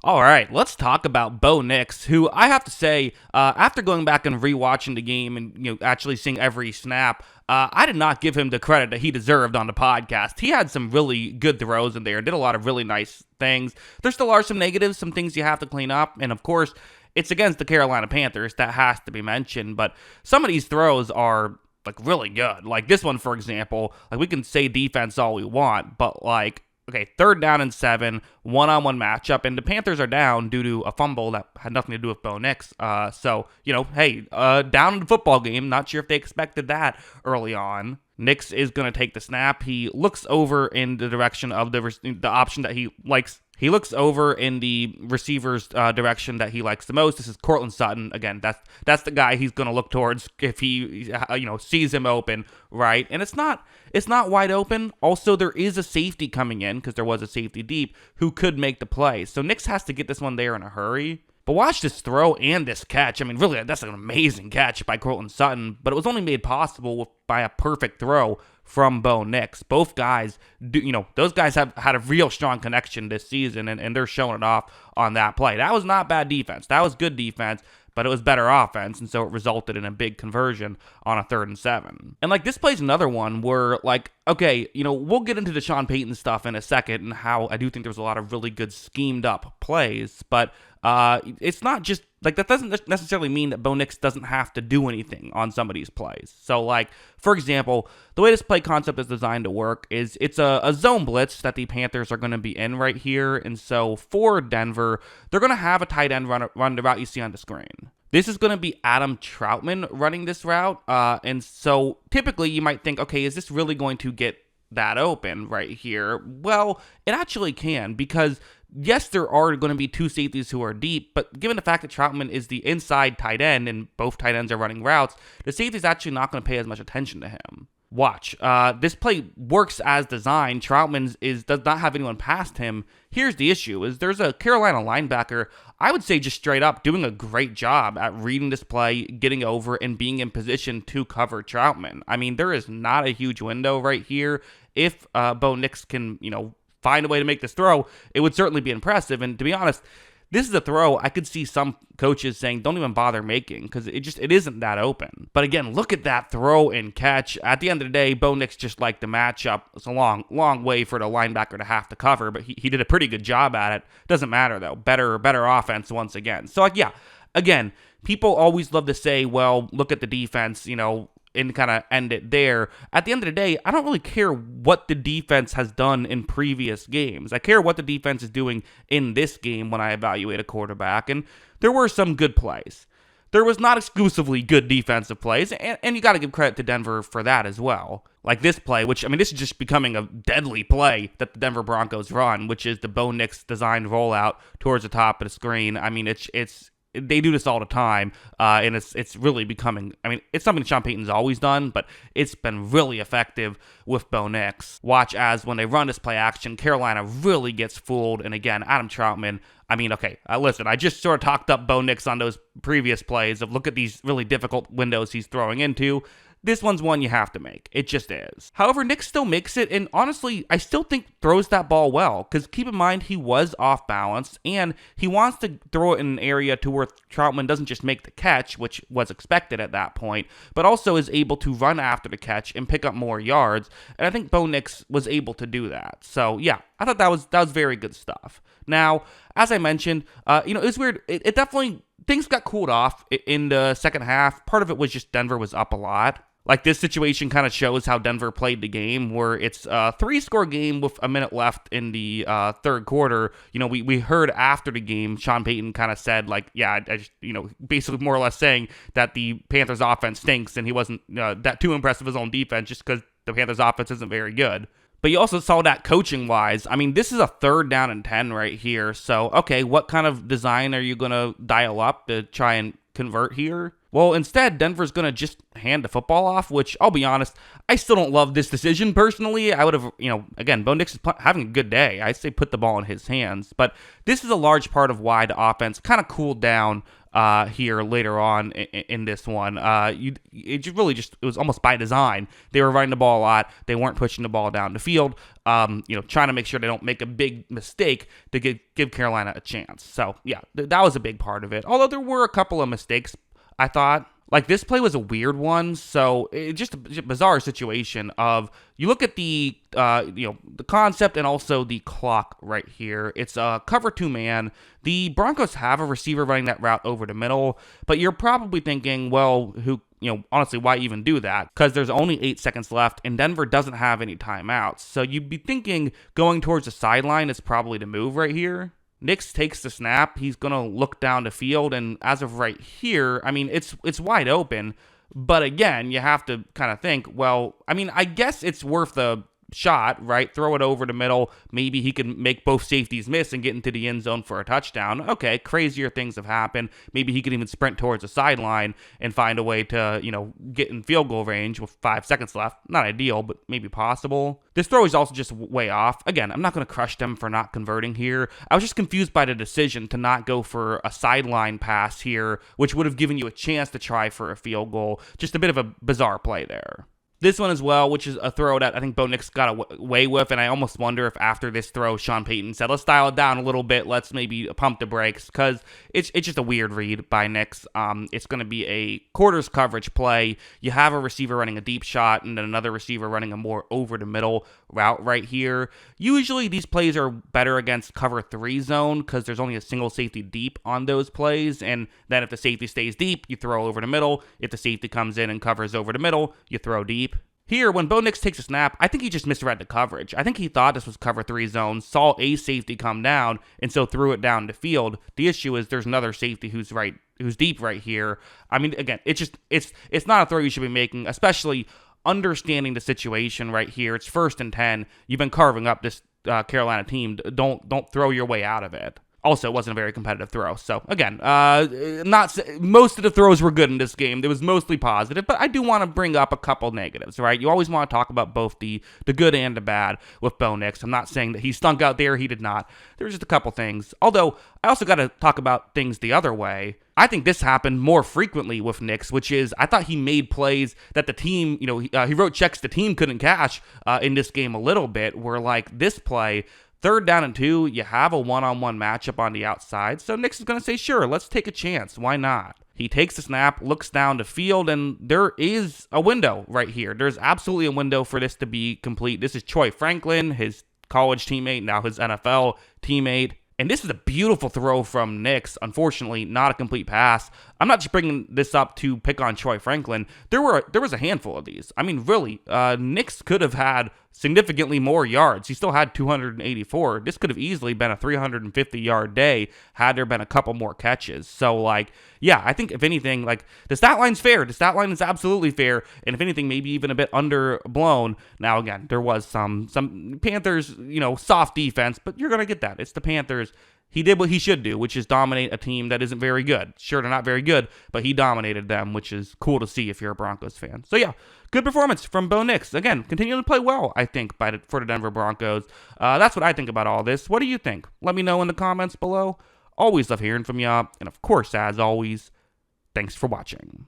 All right, let's talk about Bo Nix, who I have to say, after going back and rewatching the game and actually seeing every snap, I did not give him the credit that he deserved on the podcast. He had some really good throws in there, did a lot of really nice things. There still are some negatives, some things you have to clean up, and of course, it's against the Carolina Panthers. That has to be mentioned, but some of these throws are like really good. Like this one, for example, like we can say defense all we want, but like, okay, 3rd down and 7, one-on-one matchup, and the Panthers are down due to a fumble that had nothing to do with Bo Nix. So, hey, down in the football game, not sure if they expected that early on. Nix is going to take the snap. He looks over in the direction of the option that he likes. He looks over in the receiver's direction that he likes the most. This is Courtland Sutton. Again, that's the guy he's going to look towards if he sees him open, right? And it's not wide open. Also, there is a safety coming in because there was a safety deep who could make the play. So Nix has to get this one there in a hurry. But watch this throw and this catch. I mean, really, that's an amazing catch by Courtland Sutton, but it was only made possible by a perfect throw from Bo Nix. Both guys, those guys have had a real strong connection this season, and they're showing it off on that play. That was not bad defense. That was good defense, but it was better offense, and so it resulted in a big conversion on a 3rd and 7. And like this play's another one where like, okay, we'll get into the Sean Payton stuff in a second and how I do think there's a lot of really good schemed up plays, but it's not just like that doesn't necessarily mean that Bo Nix doesn't have to do anything on some of these plays. So like, for example, the way this play concept is designed to work is it's a zone blitz that the Panthers are going to be in right here. And so for Denver, they're going to have a tight end run the route you see on the screen. This is going to be Adam Troutman running this route. And so typically you might think, okay, is this really going to get that open right here? Well, it actually can, because yes, there are going to be 2 safeties who are deep, but given the fact that Troutman is the inside tight end and both tight ends are running routes, the safety's actually not going to pay as much attention to him. Watch. This play works as designed. Troutman does not have anyone past him. Here's the issue, is there's a Carolina linebacker, I would say just straight up, doing a great job at reading this play, getting over, and being in position to cover Troutman. I mean, there is not a huge window right here. If Bo Nix can, find a way to make this throw, it would certainly be impressive. And to be honest, this is a throw I could see some coaches saying don't even bother making because it isn't that open. But again, look at that throw and catch. At the end of the day, Bo Nix just liked the matchup. It's a long way for the linebacker to have to cover, but he did a pretty good job at it. Doesn't matter though. Better offense once again. So like, yeah, again, people always love to say, well, look at the defense, and kind of end it there. At the end of the day, I don't really care what the defense has done in previous games. I care what the defense is doing in this game when I evaluate a quarterback, and there were some good plays. There was not exclusively good defensive plays, and you got to give credit to Denver for that as well. Like this play, which, I mean, this is just becoming a deadly play that the Denver Broncos run, which is the Bo Nix designed rollout towards the top of the screen. I mean, they do this all the time, and it's really becoming, I mean, it's something Sean Payton's always done, but it's been really effective with Bo Nix. Watch as when they run this play action, Carolina really gets fooled, and again, Adam Troutman, I mean, okay, listen, I just sort of talked up Bo Nix on those previous plays of look at these really difficult windows he's throwing into. This one's one you have to make. It just is. However, Nix still makes it, and honestly, I still think throws that ball well, because keep in mind, he was off balance, and he wants to throw it in an area to where Troutman doesn't just make the catch, which was expected at that point, but also is able to run after the catch and pick up more yards, and I think Bo Nix was able to do that. So, yeah, I thought that was very good stuff. Now, as I mentioned, it was weird. It definitely, things got cooled off in the second half. Part of it was just Denver was up a lot. Like, this situation kind of shows how Denver played the game, where it's a 3-score game with a minute left in the third quarter. We heard after the game, Sean Payton kind of said, like, yeah, I just, basically more or less saying that the Panthers offense stinks, and he wasn't that too impressed with his own defense just because the Panthers offense isn't very good. But you also saw that coaching-wise. I mean, this is a 3rd down and 10 right here. So, okay, what kind of design are you going to dial up to try and convert here? Well, instead, Denver's going to just hand the football off, which I'll be honest, I still don't love this decision personally. I would have, again, Bo Nix is having a good day. I say put the ball in his hands. But this is a large part of why the offense kind of cooled down here later on in this one. It was almost by design. They were running the ball a lot. They weren't pushing the ball down the field, trying to make sure they don't make a big mistake to give Carolina a chance. So, yeah, that was a big part of it. Although there were a couple of mistakes, I thought. Like, this play was a weird one, so it's just a bizarre situation of, you look at the concept and also the clock right here. It's a cover 2-man. The Broncos have a receiver running that route over the middle, but you're probably thinking, well, honestly, why even do that? Because there's only 8 seconds left, and Denver doesn't have any timeouts. So you'd be thinking going towards the sideline is probably the move right here. Nix takes the snap. He's going to look down the field, and as of right here, I mean, it's wide open. But again, you have to kind of think, well, I mean, I guess it's worth the shot, right? Throw it over the middle. Maybe he can make both safeties miss and get into the end zone for a touchdown. Okay, crazier things have happened. Maybe he could even sprint towards the sideline and find a way to, get in field goal range with 5 seconds left. Not ideal, but maybe possible. This throw is also just way off. Again, I'm not going to crush them for not converting here. I was just confused by the decision to not go for a sideline pass here, which would have given you a chance to try for a field goal. Just a bit of a bizarre play there. This one as well, which is a throw that I think Bo Nix got away with, and I almost wonder if after this throw, Sean Payton said, let's dial it down a little bit, let's maybe pump the brakes, because it's just a weird read by Nix. It's going to be a quarters coverage play. You have a receiver running a deep shot, and then another receiver running a more over-the-middle route right here. Usually these plays are better against cover 3 zone, because there's only a single safety deep on those plays, and then if the safety stays deep, you throw over the middle. If the safety comes in and covers over the middle, you throw deep. Here, when Bo Nix takes a snap, I think he just misread the coverage. I think he thought this was cover 3 zone, saw a safety come down, and so threw it down the field. The issue is there's another safety who's deep right here. I mean, again, it's not a throw you should be making, especially understanding the situation right here. It's 1st and 10. You've been carving up this Carolina team. Don't throw your way out of it. Also, it wasn't a very competitive throw. So, again, most of the throws were good in this game. It was mostly positive, but I do want to bring up a couple negatives, right? You always want to talk about both the good and the bad with Bo Nix. I'm not saying that he stunk out there. He did not. There were just a couple things. Although, I also got to talk about things the other way. I think this happened more frequently with Nix, which is I thought he made plays that the team, he wrote checks the team couldn't cash in this game a little bit, where like this play, 3rd down and 2, you have a one-on-one matchup on the outside, so Nix is going to say, sure, let's take a chance. Why not? He takes the snap, looks down the field, and there is a window right here. There's absolutely a window for this to be complete. This is Troy Franklin, his college teammate, now his NFL teammate. And this is a beautiful throw from Nix. Unfortunately, not a complete pass. I'm not just bringing this up to pick on Troy Franklin. There was a handful of these. I mean, really, Nix could have had significantly more yards. He still had 284. This could have easily been a 350-yard day had there been a couple more catches. So, yeah, I think if anything, the stat line's fair. The stat line is absolutely fair. And if anything, maybe even a bit underblown. Now, again, there was some Panthers, soft defense, but you're going to get that. It's the Panthers. He did what he should do, which is dominate a team that isn't very good. Sure, they're not very good, but he dominated them, which is cool to see if you're a Broncos fan. So yeah, good performance from Bo Nix. Again, continuing to play well, I think, for the Denver Broncos. That's what I think about all this. What do you think? Let me know in the comments below. Always love hearing from you. And of course, as always, thanks for watching.